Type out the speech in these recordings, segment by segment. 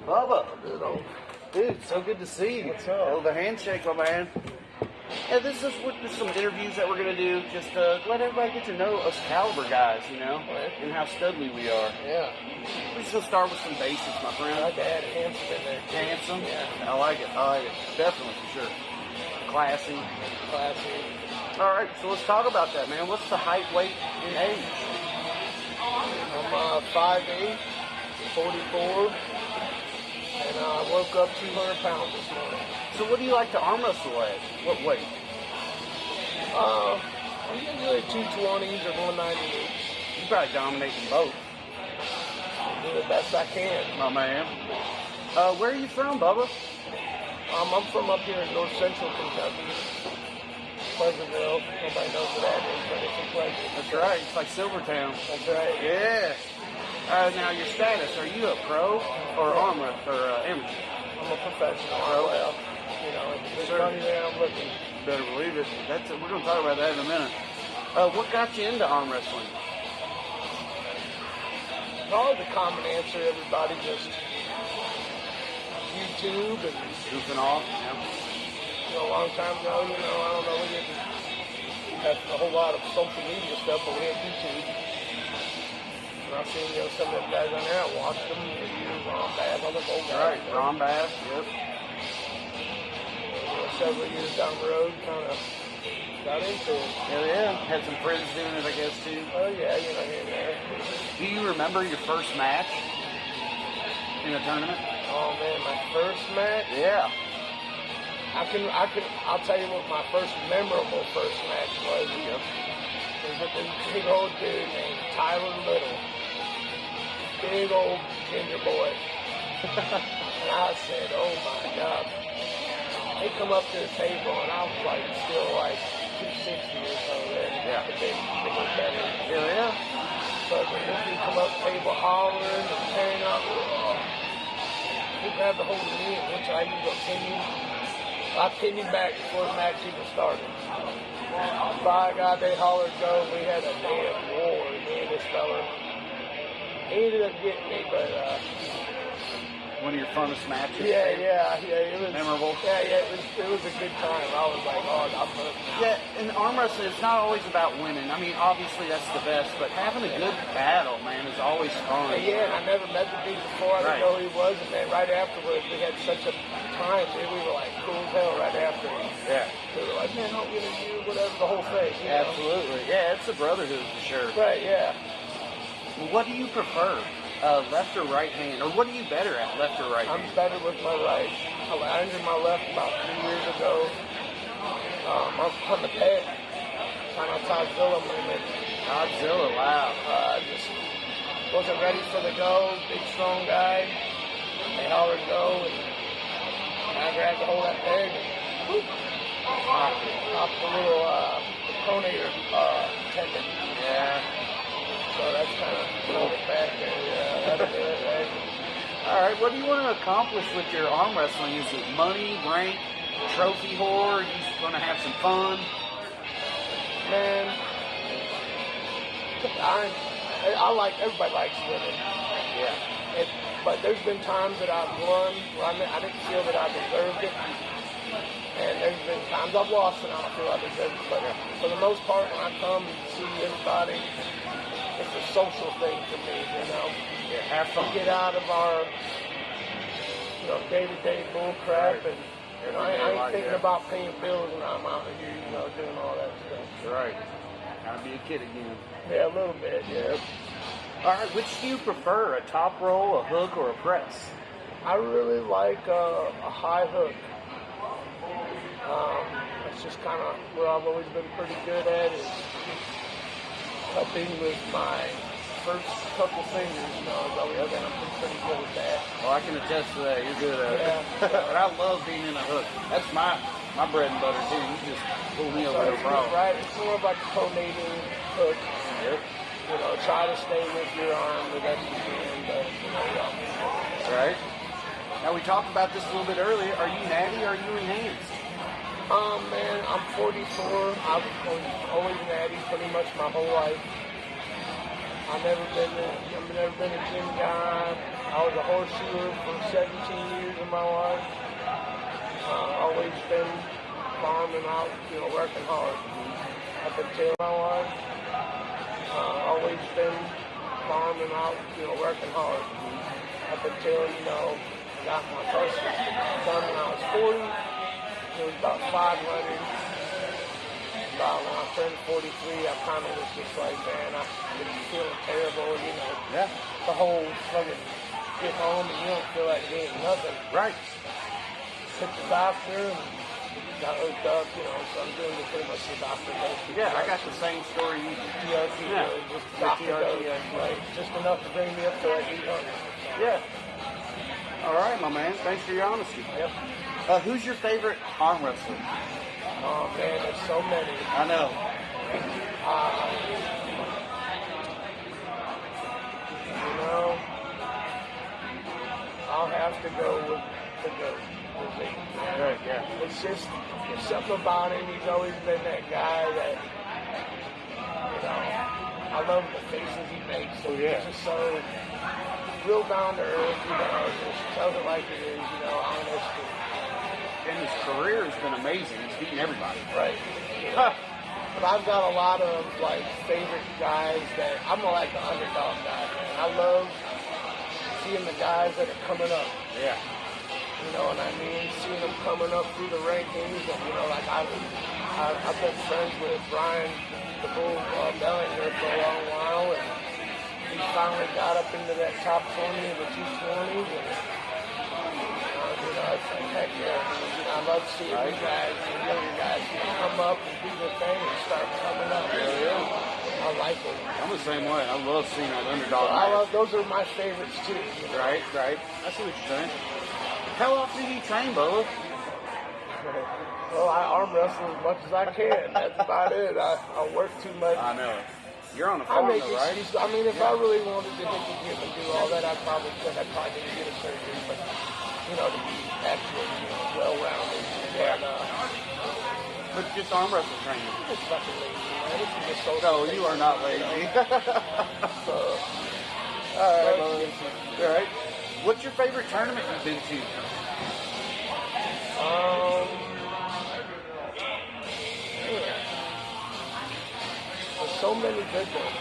Bubba. Good. Dude, so good to see you. What's up? Hell of a handshake, my man. Yeah, this is some interviews that we're going to do. Just let everybody get to know us caliber guys, you know, and how studly we are. Yeah. We're just going to start with some basics, my friend. I like to add handsome in there. Handsome? Yeah. I like it. Definitely, for sure. Classy. All right, so let's talk about that, man. What's the height, weight, and age? I'm 5'8", 44, and I woke up 200 pounds this morning. So what do you like to arm wrestle at? What weight? I'm usually 220s or 198s. You probably dominate them both. Do the best I can. My man. Where are you from, Bubba? I'm from up here in north central Kentucky. Pleasantville. Nobody knows where that is, but it's in Pleasant. That's right. It's like Silvertown. That's right. Yeah. Now, your status, are you a pro or amateur or amateur? I'm a professional. Pro? Well, you know, it's money there I'm looking. Better believe it. We're going to talk about that in a minute. What got you into arm wrestling? Probably the common answer, everybody just YouTube and Goofing off? Yeah. you know, a long time ago, you know, I don't know, we didn't have a whole lot of social media stuff, but we had YouTube. And I've seen, you know, some of them guys on there, I watched them for years, Ron Bass, all those old guys. Right, Ron Bass, yep. You know, several years down the road, kind of got into it. Hell yeah. Had some friends doing it, I guess, too. Oh yeah, you know, here and there. Do you remember your first match in a tournament? Oh man, my first match? Yeah. I'll tell you what my first memorable first match was. Yep. It was with this big old dude named Tyler Little. Big old ginger boy. And I said, oh my God. They come up to the table and I was like still like 260 or so then. Yeah. The big better. Hell yeah. So when this dude come up to the table hollering and tearing up, he grabbed a hold of me and went trying to go pin me. I pinned him back before the match even started. By God, they hollered go. We had a damn war, me and this fella. He ended up getting me, but One of your funnest matches? yeah, it was memorable. Yeah, it was a good time. I was like, oh, I'm hooked now. Yeah, in arm wrestling, it's not always about winning. I mean, obviously that's the best, but having a good battle, man, is always fun. Yeah, and I never met the dude before. I didn't know who he was, and then right afterwards, we had such a time. Man, we were like cool as hell right after. Yeah. We were like, man, I'll get you, whatever, the whole thing. You know? Absolutely. Yeah, it's a brotherhood for sure. Right, yeah. What do you prefer? Left or right hand? Or what are you better at, left or right hand? I'm better with my right. I injured my left about 3 years ago. I'm on the peg. Kind of Godzilla movement. Godzilla, wow. Just wasn't ready for the go. Big, strong guy. They hollered go, and I grabbed a hold of that peg and whoop, popped the little pronator tendon. Yeah. So that's kind of pulled it back there. Yeah, that'll do it, right? All right, what do you want to accomplish with your arm wrestling? Is it money, rank, trophy whore? Are you just going to have some fun? Man, I like, everybody likes winning. Yeah. But there's been times that I've won where I didn't feel that I deserved it. And there's been times I've lost and I don't feel I deserved it. But for the most part, when I come and see everybody, it's a social thing for me, you know. Yeah, have fun. Get out of our, you know, day-to-day bull crap, and you know, I ain't thinking about paying bills when I'm out here, you know, doing all that stuff. That's right. Gotta be a kid again. Yeah, a little bit, yeah. All right, which do you prefer, a top roll, a hook, or a press? I really like a high hook. That's just kind of where I've always been pretty good at, is helping with my first couple fingers, you know, I'm pretty good at that. Well, I can attest to that. You're good at it. Yeah. And I love being in a hook. That's my bread and butter, too. You just pull me over no problem. Right, it's more of like a pronating hook. Yep. You know, try to stay with your arm the best you can, but, you know, That's right. Now, we talked about this a little bit earlier. Are you natty or are you enhanced? Man, I'm 44. I've always natty pretty much my whole life. I've never been a gym guy. I was a horseshoer for 17 years of my life. Always been farming out, working hard. Up until my life. Always been farming out, working hard. Up until, got my first done when I was 40. It was about 500. About when I turned 43, I kind of was just like, man, I was feeling terrible. Yeah. The whole fucking get home and you don't feel like doing nothing. Right. Took the doctor and got hooked up, so I'm doing pretty much the doctor does. Yeah, I got the same story you did. TRT, Yeah. just doctor TRT, does, right? Just enough to bring me up to like 800. Yeah. All right, my man. Thanks for your honesty. Yep. Who's your favorite arm wrestler? Oh man, there's so many. I know. I'll have to go with the GOAT. Right, yeah. It's just, there's something about him. He's always been that guy that, I love the faces he makes. Oh, yeah. He's just so real down to earth, just tells it like it is, honest. And his career has been amazing. He's beaten everybody. Right. But I've got a lot of, favorite guys that, I'm like the underdog guy, man. I love seeing the guys that are coming up. Yeah. You know what I mean? Seeing them coming up through the rankings, and I've been friends with Brian the Bull Bellinger for a long while, and he finally got up into that top 20 of the 220s, and it's like, heck yeah. I love seeing you guys, the younger guys, come up and do their thing and start coming up. Yeah. I like it. I'm the same way. I love seeing that underdog. Those are my favorites too. Right. I see what you're saying. How often do you train, Bubba? Well, I arm wrestle as much as I can. That's about it. I work too much. I know. You're on a farm, I make though, right? excuses. I mean, if I really wanted to hit the gym and do all that, I probably could. I'd probably need to get a surgery, but to be actually well-rounded. Yeah. And, But just arm wrestle training. I'm just fucking lazy, man. This is just so. No, you are not lazy. So, all right, Bubba. All right. What's your favorite tournament you've been to? There's so many good ones.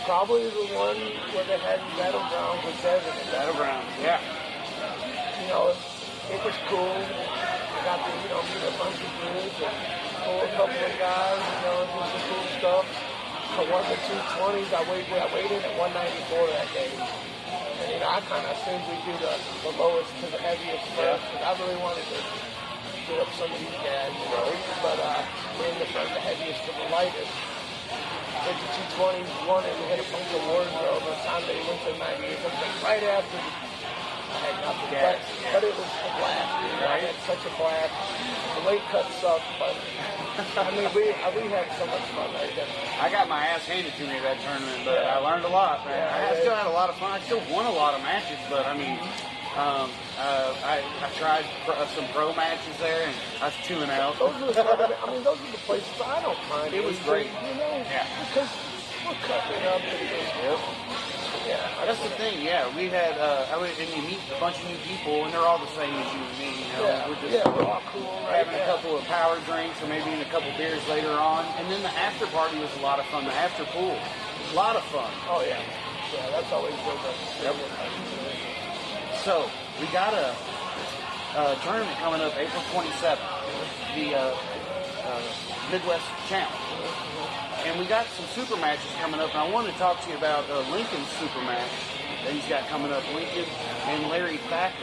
Probably the one where they had Battlegrounds with Devin. Battlegrounds, yeah. It was cool. I got to, meet a bunch of dudes and pull a couple of guys, do some cool stuff. For one of the 220s, I weighed in at 194 that day. And, I kind of assumed we do the lowest to the heaviest first, because I really wanted to get up some of these guys, But we ended up the heaviest to the lightest. Did the 220s, won it, we hit a bunch of wars over the time they went to 98. Something right after I had nothing. But it was a blast, dude. I had such a blast. The weight cut sucked, but we had so much fun right there. I got my ass handed to me at that tournament, but I learned a lot, man. I still had a lot of fun. I still won a lot of matches, but I tried some pro matches there, and I was 2-0. Those are the places I don't mind. It was great. Because we're cutting it up. Yeah, that's the thing. Yeah, we had, and you meet a bunch of new people, and they're all the same as you and me. We're all cool. Having a couple of power drinks, or maybe a couple beers later on, and then the after party was a lot of fun. The after pool, a lot of fun. Oh yeah, that's always good. Yep. So we got a tournament coming up April 27th, the Midwest Challenge. And we got some super matches coming up, and I wanted to talk to you about Lincoln's super match that he's got coming up. Lincoln and Larry Thacker,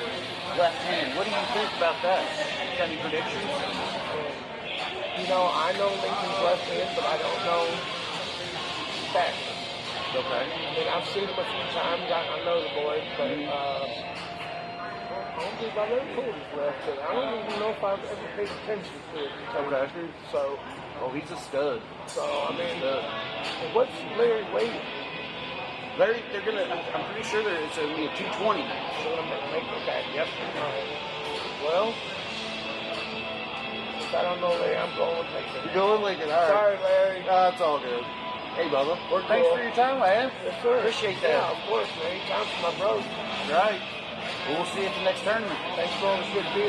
left hand. What do you think about that? Got any predictions? I know Lincoln's left hand, but I don't know Thacker. Okay. I've seen him a few times. I know the boy, but I don't think I've ever pulled his left hand. I don't even know if I've ever paid attention to it, to tell you the truth. So. Oh, he's a stud. So, what's Larry weighing? Larry, I'm pretty sure it's going to be a 220 match. They're going to make it back. Yep. Well, since I don't know Larry, I'm going with Lincoln. You're going with Lincoln, all right. Sorry, Larry. It's all good. Hey, Bubba. We're Thanks cool. for your time, man. Yes, sir. Appreciate that. Yeah, of course, man. Anytime for my bros. Right. Well, we'll see you at the next tournament. Thanks for all this good beer.